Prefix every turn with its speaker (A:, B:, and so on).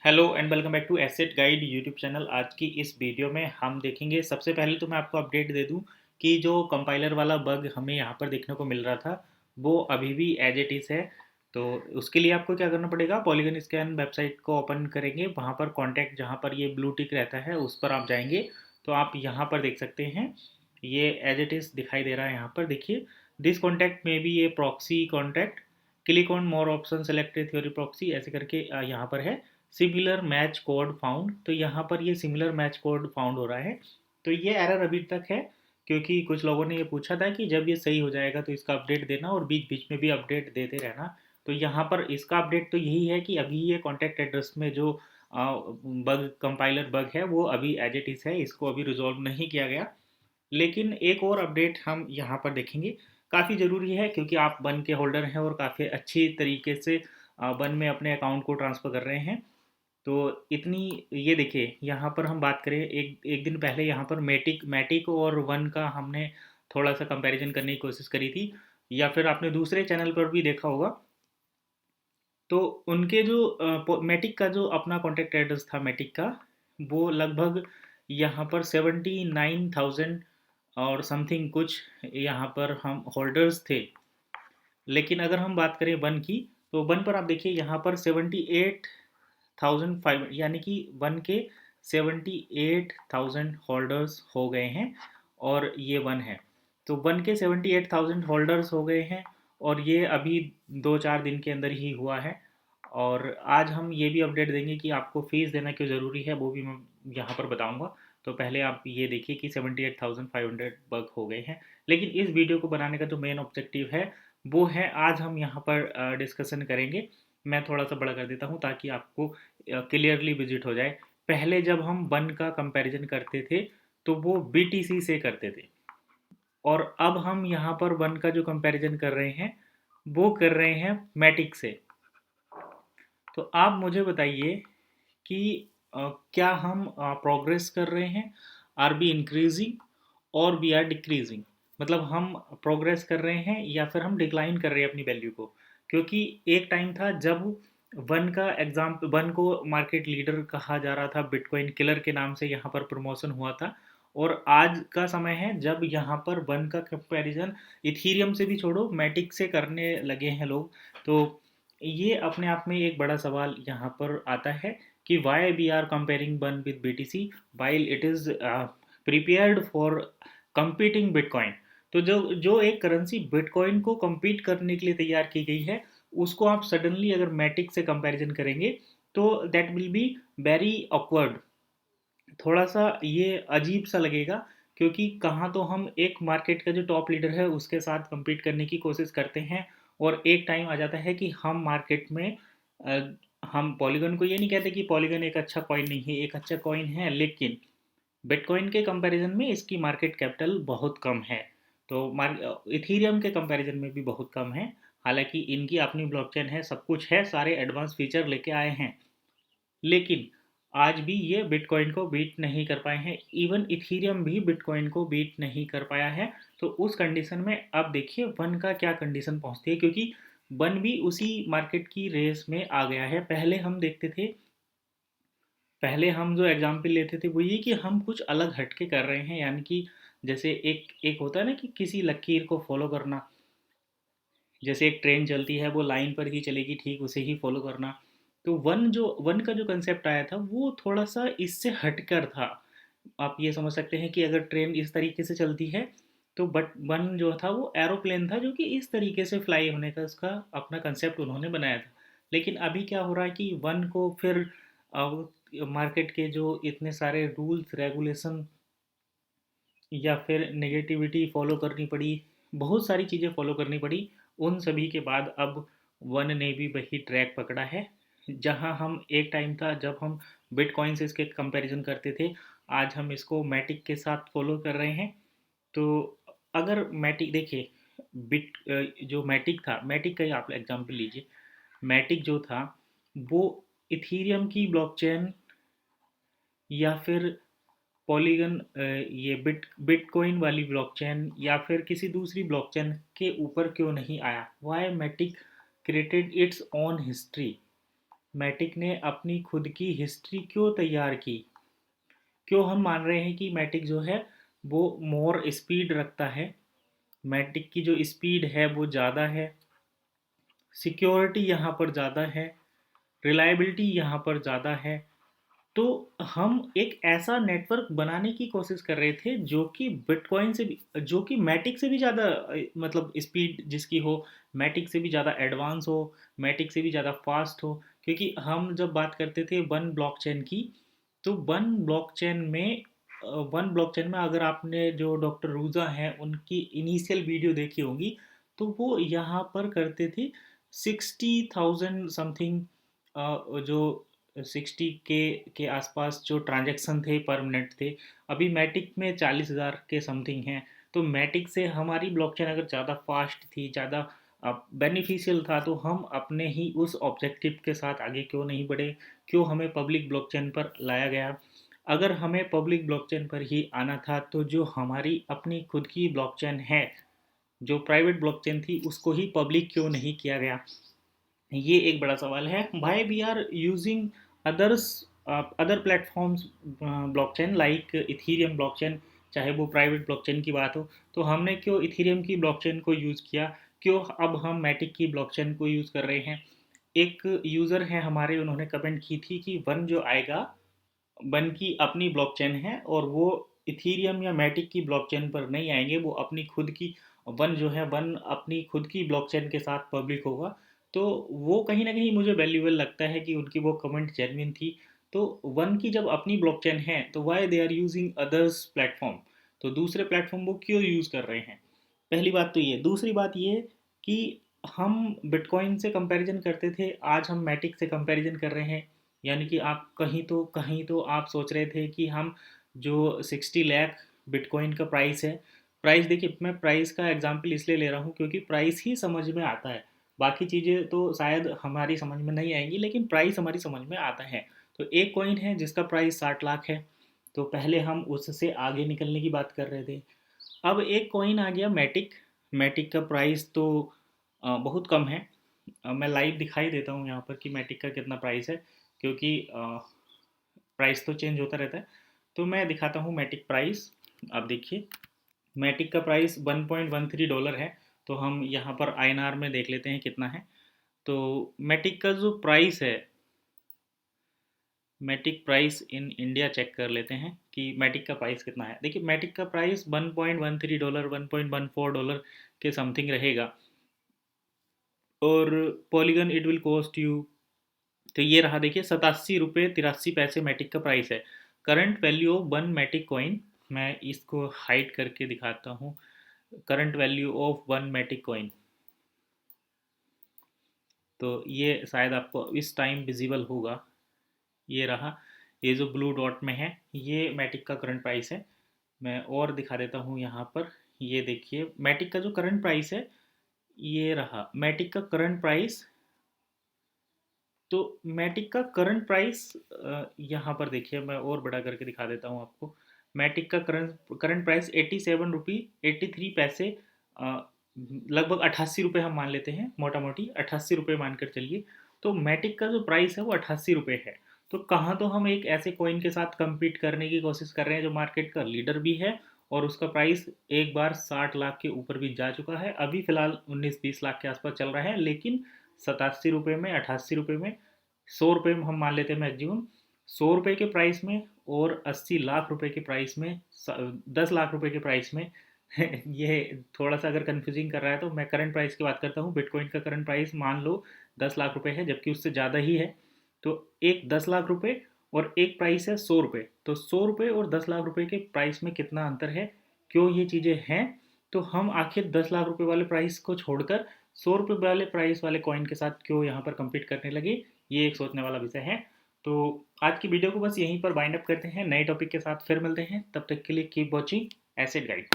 A: Hello and welcome back to asset guide YouTube channel. आज की इस वीडियो में हम देखेंगे, सबसे पहले तो मैं आपको अपडेट दे दूं कि जो कंपाइलर वाला बग हमें यहाँ पर देखने को मिल रहा था वो अभी भी एज इट इज़ है। तो उसके लिए आपको क्या करना पड़ेगा, पॉलीगन स्कैन वेबसाइट को ओपन करेंगे, वहाँ पर कॉन्टैक्ट जहाँ पर ये ब्लू टिक रहता है उस पर आप जाएंगे तो आप यहाँ पर देख सकते हैं ये एज इट इज़ दिखाई दे रहा है। यहाँ पर देखिए, दिस कॉन्टैक्ट में भी ये proxy contact, click on more option selected theory proxy ऐसे करके यहाँ पर है सिमिलर मैच कोड फाउंड। तो यहाँ पर ये सिमिलर मैच कोड फाउंड हो रहा है। तो ये एरर अभी तक है क्योंकि कुछ लोगों ने ये पूछा था कि जब ये सही हो जाएगा तो इसका अपडेट देना और बीच बीच में भी अपडेट देते रहना। तो यहाँ पर इसका अपडेट तो यही है कि अभी ये कॉन्टैक्ट एड्रेस में जो बग कंपाइलर बग है वो अभी एज इट इज़ है, इसको अभी रिजॉल्व नहीं किया गया। लेकिन एक और अपडेट हम यहाँ पर देखेंगे, काफ़ी ज़रूरी है क्योंकि आप बन के होल्डर हैं और काफ़ी अच्छी तरीके से बन में अपने अकाउंट को ट्रांसफ़र कर रहे हैं। तो इतनी, ये देखिए यहाँ पर हम बात करें, एक एक दिन पहले यहाँ पर मैटिक मैटिक और वन का हमने थोड़ा सा कंपैरिजन करने की कोशिश करी थी, या फिर आपने दूसरे चैनल पर भी देखा होगा। तो उनके जो मैटिक का जो अपना कॉन्टैक्ट एड्रेस था मैटिक का, वो लगभग यहाँ पर 79,000 और समथिंग कुछ यहाँ पर हम होल्डर्स थे। लेकिन अगर हम बात करें वन की, तो वन पर आप देखिए यहाँ पर 78,500, यानी कि वन के 78,000 होल्डर्स हो गए हैं और ये वन है। तो वन के 78,000 होल्डर्स हो गए हैं और ये अभी 2-4 दिन के अंदर ही हुआ है। और आज हम ये भी अपडेट देंगे कि आपको फीस देना क्यों ज़रूरी है, वो भी मैं यहाँ पर बताऊँगा। तो पहले आप ये देखिए कि 78,500 बग हो गए हैं। लेकिन इस वीडियो को बनाने का जो मेन ऑब्जेक्टिव है वो है, आज हम यहाँ पर डिस्कशन करेंगे। मैं थोड़ा सा बड़ा कर देता हूँ ताकि आपको क्लियरली विजिट हो जाए। पहले जब हम वन का कंपैरिजन करते थे तो वो बीटीसी से करते थे, और अब हम यहाँ पर वन का जो कंपैरिजन कर रहे हैं वो कर रहे हैं मैटिक से। तो आप मुझे बताइए कि क्या हम प्रोग्रेस कर रहे हैं, आर बी इंक्रीजिंग और वी आर डिक्रीजिंग। मतलब हम प्रोग्रेस कर रहे हैं या फिर हम डिक्लाइन कर रहे हैं अपनी वैल्यू को। क्योंकि एक टाइम था जब वन का एग्जाम, वन को मार्केट लीडर कहा जा रहा था, बिटकॉइन किलर के नाम से यहाँ पर प्रमोशन हुआ था। और आज का समय है जब यहाँ पर वन का कंपैरिजन इथीरियम से भी छोड़ो, मैटिक से करने लगे हैं लोग। तो ये अपने आप में एक बड़ा सवाल यहाँ पर आता है कि why we are comparing one with BTC while it is prepared for competing bitcoin. तो जो जो एक करेंसी बिटकॉइन को compete करने के लिए तैयार की गई है, उसको आप सडनली अगर मैटिक से कंपैरिजन करेंगे तो that will be very awkward. थोड़ा सा ये अजीब सा लगेगा क्योंकि कहाँ तो हम एक मार्केट का जो टॉप लीडर है उसके साथ compete करने की कोशिश करते हैं, और एक टाइम आ जाता है कि हम मार्केट में अ, हम पॉलीगन को ये नहीं कहते कि पॉलीगन एक अच्छा कॉइन नहीं है, एक अच्छा कॉइन है, लेकिन बिटकॉइन के कंपैरिजन में इसकी मार्केट कैपिटल बहुत कम है। तो इथीरियम के कंपैरिजन में भी बहुत कम है। हालांकि इनकी अपनी ब्लॉकचेन है, सब कुछ है, सारे एडवांस फीचर लेके आए हैं, लेकिन आज भी ये बिटकॉइन को बीट नहीं कर पाए हैं। इवन इथीरियम भी बिटकॉइन को बीट नहीं कर पाया है। तो उस कंडीशन में अब देखिए वन का क्या कंडीशन पहुंचती है, क्योंकि वन भी उसी मार्केट की रेस में आ गया है। पहले हम देखते थे, पहले हम जो एग्जाम्पल लेते थे वो ये कि हम कुछ अलग हटके कर रहे हैं, यानी कि जैसे एक एक होता है ना कि किसी लकीर को फॉलो करना। जैसे एक ट्रेन चलती है वो लाइन पर ही चलेगी, ठीक उसे ही फॉलो करना। तो वन का जो कंसेप्ट आया था वो थोड़ा सा इससे हटकर था। आप ये समझ सकते हैं कि अगर ट्रेन इस तरीके से चलती है तो बट वन जो था वो एरोप्लेन था जो कि इस तरीके से फ्लाई होने का उसका अपना कंसेप्ट उन्होंने बनाया था। लेकिन अभी क्या हो रहा है कि वन को फिर मार्केट के जो इतने सारे रूल्स रेगुलेशन या फिर नेगेटिविटी फॉलो करनी पड़ी, बहुत सारी चीज़ें फॉलो करनी पड़ी। उन सभी के बाद अब वन ने भी वही ट्रैक पकड़ा है। जहां हम, एक टाइम था जब हम बिटकॉइन से इसके कंपैरिजन करते थे, आज हम इसको मैटिक के साथ फॉलो कर रहे हैं। तो अगर मैटिक देखिए, जो मैटिक था, मैटिक का ही आप एग्जांपल लीजिए। मैटिक जो था वो इथीरियम की ब्लॉकचेन या फिर पॉलीगन, ये बिटकॉइन वाली ब्लॉकचेन या फिर किसी दूसरी ब्लॉकचेन के ऊपर क्यों नहीं आया, why Matic created its own history. Matic ने अपनी खुद की हिस्ट्री क्यों तैयार की? क्यों हम मान रहे हैं कि मैटिक जो है वो मोर स्पीड रखता है? मैटिक की जो स्पीड है वो ज़्यादा है, सिक्योरिटी यहाँ पर ज़्यादा है, रिलायबिलिटी यहाँ पर ज़्यादा है। तो हम एक ऐसा नेटवर्क बनाने की कोशिश कर रहे थे जो कि बिटकॉइन से भी, जो कि मैटिक से भी ज़्यादा मतलब स्पीड जिसकी हो, मैटिक से भी ज़्यादा एडवांस हो, मैटिक से भी ज़्यादा फास्ट हो। क्योंकि हम जब बात करते थे वन ब्लॉकचेन की, तो वन ब्लॉकचेन में अगर आपने जो डॉक्टर रूजा हैं उनकी इनिशियल वीडियो देखी होगी, तो वो यहाँ पर करते थे 60,000 समथिंग, जो 60K के आसपास जो ट्रांजैक्शन थे पर मिनट थे। अभी मैटिक में 40,000 के समथिंग हैं। तो मैटिक से हमारी ब्लॉकचेन अगर ज़्यादा फास्ट थी, ज़्यादा बेनिफिशियल था, तो हम अपने ही उस ऑब्जेक्टिव के साथ आगे क्यों नहीं बढ़े? क्यों हमें पब्लिक ब्लॉकचेन पर लाया गया? अगर हमें पब्लिक ब्लॉकचेन पर ही आना था तो जो हमारी अपनी खुद की ब्लॉकचेन है, जो प्राइवेट ब्लॉकचेन थी, उसको ही पब्लिक क्यों नहीं किया गया? ये एक बड़ा सवाल है। भाई we are using others other platforms blockchain like Ethereum blockchain, चाहे वो प्राइवेट ब्लॉकचेन की बात हो। तो हमने क्यों इथीरियम की ब्लॉकचेन को यूज़ किया? क्यों अब हम मैटिक की ब्लॉकचेन को यूज़ कर रहे हैं? एक यूज़र है हमारे, उन्होंने कमेंट की थी कि वन जो आएगा, वन की अपनी ब्लॉकचेन है और वो इथीरियम या मैटिक की ब्लॉकचेन पर नहीं आएंगे, वो अपनी खुद की, वन जो है वन अपनी खुद की ब्लॉकचेन के साथ पब्लिक होगा। तो वो कहीं ना कहीं मुझे वैल्यूएबल लगता है कि उनकी वो कमेंट जेन्युइन थी। तो वन की जब अपनी ब्लॉकचेन है तो why they are using others platform? तो दूसरे प्लेटफॉर्म वो क्यों यूज़ कर रहे हैं? पहली बात तो ये। दूसरी बात ये कि हम बिटकॉइन से कंपैरिजन करते थे, आज हम मैटिक से कंपैरिजन कर रहे हैं। यानी कि आप कहीं तो आप सोच रहे थे कि हम जो 60 लाख बिटकॉइन का प्राइस है, प्राइस देखिए, मैं प्राइस का एग्जांपल इसलिए ले रहा हूँ क्योंकि प्राइस ही समझ में आता है। बाकी चीज़ें तो शायद हमारी समझ में नहीं आएंगी, लेकिन प्राइस हमारी समझ में आता है। तो एक कॉइन है जिसका प्राइस 60 लाख है, तो पहले हम उससे आगे निकलने की बात कर रहे थे। अब एक कॉइन आ गया मैटिक। मैटिक का प्राइस तो बहुत कम है। मैं लाइव दिखाई देता हूँ यहाँ पर कि मैटिक का कितना प्राइस है, क्योंकि प्राइस तो चेंज होता रहता है। तो मैं दिखाता हूँ मैटिक प्राइस। आप देखिए, मैटिक का प्राइस $1.13 है। तो हम यहाँ पर INR में देख लेते हैं कितना है। तो मैटिक का जो प्राइस है, Matic price in India check कर लेते हैं कि मैटिक का प्राइस कितना है। देखिए, मैटिक का प्राइस $1.13, $1.14 के समथिंग रहेगा। और polygon it will cost you, तो ये रहा, देखिए 87 रुपये 83 पैसे मैटिक का प्राइस है। Current value of one Matic coin, मैं इसको हाइड करके दिखाता हूँ। Current value of one Matic coin, तो ये शायद आपको इस टाइम विजिबल होगा। ये रहा, ये जो ब्लू डॉट में है ये मैटिक का करंट प्राइस है। मैं और दिखा देता हूँ यहाँ पर। ये देखिए मैटिक का जो करंट प्राइस है, ये रहा मैटिक का करंट प्राइस। तो मैटिक का करंट प्राइस यहाँ पर देखिए, मैं और बड़ा करके दिखा देता हूँ आपको। मैटिक का करंट करंट प्राइस 87 रुपये 83 पैसे, लगभग 88 रुपये हम मान लेते हैं, मोटा मोटी 88 रुपये मानकर चलिए। तो मैटिक का जो प्राइस है वो 88 रुपये है। तो कहाँ तो हम एक ऐसे कॉइन के साथ compete करने की कोशिश कर रहे हैं जो मार्केट का लीडर भी है, और उसका प्राइस एक बार 60 लाख के ऊपर भी जा चुका है। अभी फ़िलहाल 19-20 लाख के आसपास चल रहा है, लेकिन 87 रुपये में, 88 रुपये में, 100 रुपये में हम मान लेते हैं मैक्सिमम। 100 रुपये के प्राइस में और 80 लाख रुपये के प्राइस में, 10 लाख रुपये के प्राइस में ये थोड़ा सा अगर कंफ्यूजिंग कर रहा है तो मैं करंट प्राइस की बात करता हूँ। बिटकॉइन का करंट प्राइस मान लो 10 लाख रुपये है, जबकि उससे ज़्यादा ही है। तो एक 10 लाख रुपये और एक प्राइस है 100 रुपये। तो 100 रुपये और 10 लाख रुपये के प्राइस में कितना अंतर है? क्यों ये चीज़ें हैं? तो हम आखिर 10 लाख रुपये वाले प्राइस को छोड़कर 100 रुपये वाले प्राइस वाले कॉइन के साथ क्यों यहाँ पर compete करने लगे? ये एक सोचने वाला विषय है। तो आज की वीडियो को बस यहीं पर बाइंड अप करते हैं, नए टॉपिक के साथ फिर मिलते हैं। तब तक के लिए कीप वॉचिंग एसेट गाइड।